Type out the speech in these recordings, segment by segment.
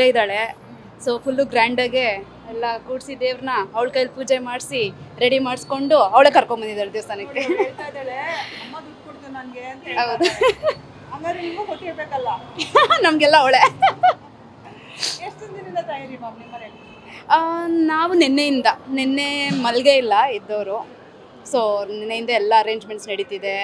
ಇದ್ದಾಳೆ. So full ಗ್ರ್ಯಾಂಡಾಗೆ ಎಲ್ಲ ಕೂಡಿಸಿ ದೇವ್ರನ್ನ ಅವಳ ಕೈಲಿ ಪೂಜೆ ಮಾಡಿಸಿ ರೆಡಿ ಮಾಡಿಸ್ಕೊಂಡು ಅವಳೇ ಕರ್ಕೊಂಬಂದಿದ್ದಾಳೆ ದೇವಸ್ಥಾನಕ್ಕೆ. ಹೌದು, ನಮಗೆಲ್ಲ ಅವಳೆ. ನಾವು ನಿನ್ನೆ ಮಲ್ಗೆ ಇಲ್ಲ ಇದ್ದವರು. ಸೊ ನಿನ್ನೆಯಿಂದ ಎಲ್ಲ ಅರೇಂಜ್ಮೆಂಟ್ಸ್ ನಡೀತಿದೆ.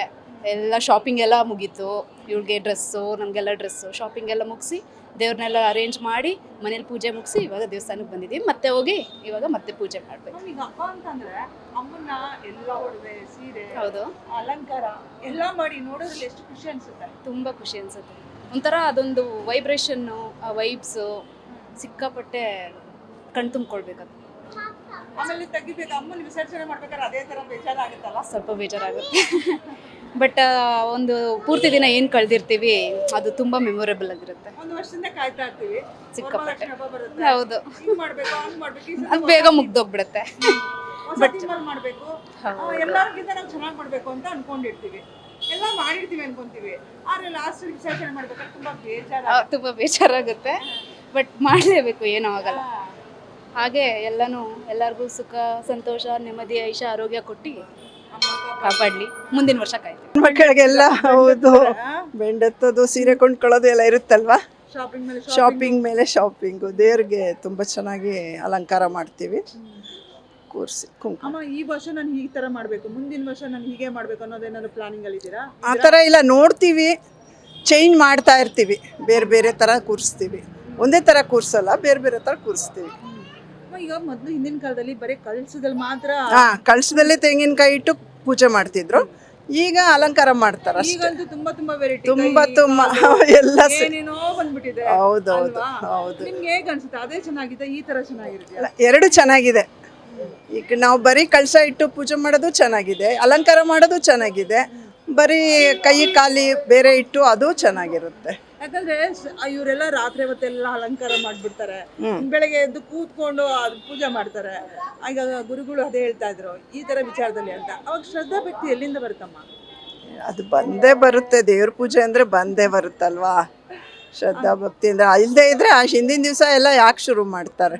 ಎಲ್ಲ ಶಾಪಿಂಗ್ ಎಲ್ಲ ಮುಗೀತು. ಇವಳಿಗೆ ಡ್ರೆಸ್ಸು, ನಮಗೆಲ್ಲ ಡ್ರೆಸ್ಸು ಶಾಪಿಂಗ್ ಎಲ್ಲ ಮುಗಿಸಿ ದೇವ್ರನ್ನೆಲ್ಲ ಅರೇಂಜ್ ಮಾಡಿ ಮನೇಲಿ ಪೂಜೆ ಮುಗಿಸಿ ಇವಾಗ ದೇವಸ್ಥಾನಕ್ಕೆ ಬಂದಿದ್ದೀವಿ. ಮತ್ತೆ ಹೋಗಿ ಇವಾಗ ಮತ್ತೆ ಪೂಜೆ ಮಾಡಬೇಕು. ಈಗ ಹಬ್ಬ ಅಂತಂದ್ರೆ ಅಮ್ಮನ್ನ ಎಲ್ಲ ಒಡವೆ ಸೀರೆ ಹೌದು, ಅಲಂಕಾರ ಎಲ್ಲ ಮಾಡಿ ನೋಡೋದ್ರಲ್ಲಿ ಎಷ್ಟು ಖುಷಿ ಅನ್ಸುತ್ತೆ. ತುಂಬ ಖುಷಿ ಅನ್ಸುತ್ತೆ. ಒಂಥರ ಅದೊಂದು ವೈಬ್ರೇಷನ್ನು, ಆ ವೈಬ್ಸು ಸಿಕ್ಕಾಪಟ್ಟೆ ಕಣ್ ತುಂಬಿಕೊಳ್ಬೇಕದು. ಆಮೇಲೆ ತೆಗಿಬೇಕು, ಅಮ್ಮನ ವಿಸರ್ಜನೆ ಮಾಡ್ಬೇಕಾದ್ರೆ ಅದೇ ತರ ಬೇಜಾರಾಗುತ್ತಲ್ಲ. ಸ್ವಲ್ಪ ಬೇಜಾರಾಗುತ್ತೆ. ಬಟ್ ಒಂದು ಪೂರ್ತಿ ದಿನ ಏನು ಕಳೆದಿರ್ತೀವಿ ಅದು ತುಂಬ ಮೆಮೊರೇಬಲ್ ಆಗಿರುತ್ತೆ. ಒಂದು ವರ್ಷದಿಂದ ಕಾಯ್ತಾ ಇರ್ತೀವಿ, ಸಿಕ್ಕಾಪಟ್ಟೆ. ಹಬ್ಬ ಬರುತ್ತೆ, ಹೌದು, ಹಿಂಗ್ ಮಾಡ್ಬೇಕು ಹಂಗ್ ಮಾಡ್ಬೇಕು, ಅದು ಬೇಗ ಮುಗ್ದೋಗ್ಬಿಡುತ್ತೆ. ಬಟ್ ಮಾಡ್ಬೇಕು, ಎಲ್ಲರಿಗಿಂತ ನಾವು ಚೆನ್ನಾಗಿ ಮಾಡ್ಬೇಕು ಅಂತ ಅನ್ಕೊಂಡಿರ್ತೀವಿ, ಎಲ್ಲ ಮಾಡಿರ್ತೀವಿ ಅನ್ಕೊಂತೀವಿ. ಆದ್ರೆ ಲಾಸ್ಟ್ ವಿಸರ್ಜನೆ ಮಾಡ್ಬೇಕಾದ್ರೆ ತುಂಬಾ ಬೇಜಾರಾಗುತ್ತೆ. ಬಟ್ ಮಾಡಲೇಬೇಕು, ಏನೂ ಆಗಲ್ಲ. ಹಾಗೆ ಎಲ್ಲರಿಗೂ ಸುಖ, ಸಂತೋಷ, ನೆಮ್ಮದಿ, ಐಷ, ಆರೋಗ್ಯ ಕೊಟ್ಟು ಕಾಪಾಡಲಿ. ಮುಂದಿನ ವರ್ಷ ಕಾಯ್ತೀವಿ. ಮಕ್ಕಳಿಗೆಲ್ಲ ಹೌದು, ಬೆಂಡೆತ್ತೋದು, ಸೀರೆ ಕೊಂಡ್ಕೊಳ್ಳೋದು ಎಲ್ಲ ಇರುತ್ತಲ್ವಾ. ಶಾಪಿಂಗ್ ಮೇಲೆ ಶಾಪಿಂಗು. ದೇವ್ರಿಗೆ ತುಂಬ ಚೆನ್ನಾಗಿ ಅಲಂಕಾರ ಮಾಡ್ತೀವಿ, ಕೂರಿಸಿ ಕುಂಕುಮ. ಅಮ್ಮ ಈ ವರ್ಷ ನಾನು ಈ ತರ ಮಾಡ್ಬೇಕು, ಮುಂದಿನ ವರ್ಷ ನಾನು ಹೀಗೆ ಮಾಡ್ಬೇಕು ಅನ್ನೋದೇನಾದ್ರು ಪ್ಲಾನಿಂಗ್ ಅಲ್ಲಿ ಇದ್ದೀರಾ? ಆ ಥರ ಇಲ್ಲ, ನೋಡ್ತೀವಿ, ಚೇಂಜ್ ಮಾಡ್ತಾ ಇರ್ತೀವಿ, ಬೇರೆ ಬೇರೆ ಥರ ಕೂರಿಸ್ತೀವಿ. ಒಂದೇ ಥರ ಕೂರಿಸಲ್ಲ, ಬೇರೆ ಬೇರೆ ಥರ ಕೂರಿಸ್ತೀವಿ. ಈಗ ಮೊದಲು ಹಿಂದಿನ ಕಾಲದಲ್ಲಿ ಬರೀ ಕಳಸದಲ್ಲಿ ಮಾತ್ರ, ಕಳಸದಲ್ಲಿ ತೆಂಗಿನಕಾಯಿ ಇಟ್ಟು ಪೂಜೆ ಮಾಡ್ತಿದ್ರು. ಈಗ ಅಲಂಕಾರ ಮಾಡ್ತಾರ. ಈಗಂತೂ ತುಂಬಾ ವೆರೈಟಿ, ತುಂಬಾ ಎಲ್ಲ ಏನೇನೋ ಬಂದ್ಬಿಟ್ಟಿದೆ. ಹೌದೌದು ಹೌದು. ನಿಮ್ಗೆ ಹೇಗೆ ಅನ್ಸುತ್ತೆ? ಅದೇ ಚೆನ್ನಾಗಿದೆ, ಈ ತರ ಚೆನ್ನಾಗಿರುತ್ತೆ? ಎರಡು ಚೆನ್ನಾಗಿದೆ. ಈಗ ನಾವು ಬರೀ ಕಳಸ ಇಟ್ಟು ಪೂಜೆ ಮಾಡೋದು ಚೆನ್ನಾಗಿದೆ, ಅಲಂಕಾರ ಮಾಡೋದು ಚೆನ್ನಾಗಿದೆ. ಬರೀ ಕೈ ಖಾಲಿ ಬೇರೆ ಇಟ್ಟು ಅದು ಚೆನ್ನಾಗಿರುತ್ತೆ. ಯಾಕಂದ್ರೆ ಇವರೆಲ್ಲ ರಾತ್ರಿ ಹೊತ್ತೆಲ್ಲ ಅಲಂಕಾರ ಮಾಡ್ಬಿಡ್ತಾರೆ, ಬೆಳಗ್ಗೆ ಎದ್ದು ಕೂತ್ಕೊಂಡು ಪೂಜೆ ಮಾಡ್ತಾರೆ. ಈಗ ಗುರುಗಳು ಅದೇ ಹೇಳ್ತಾ ಇದ್ರು ಈ ತರ ವಿಚಾರದಲ್ಲಿ ಅಂತ. ಅವಾಗ ಶ್ರದ್ಧಾ ಭಕ್ತಿ ಎಲ್ಲಿಂದ ಬರುತ್ತಮ್ಮ? ಅದು ಬಂದೇ ಬರುತ್ತೆ, ದೇವ್ರ ಪೂಜೆ ಅಂದ್ರೆ ಬಂದೇ ಬರುತ್ತಲ್ವಾ. ಶ್ರದ್ಧಾ ಭಕ್ತಿ ಅಂದ್ರೆ ಇಲ್ಲದೆ ಇದ್ರೆ ಆ ಹಿಂದಿನ ದಿವಸ ಎಲ್ಲ ಯಾಕೆ ಶುರು ಮಾಡ್ತಾರೆ?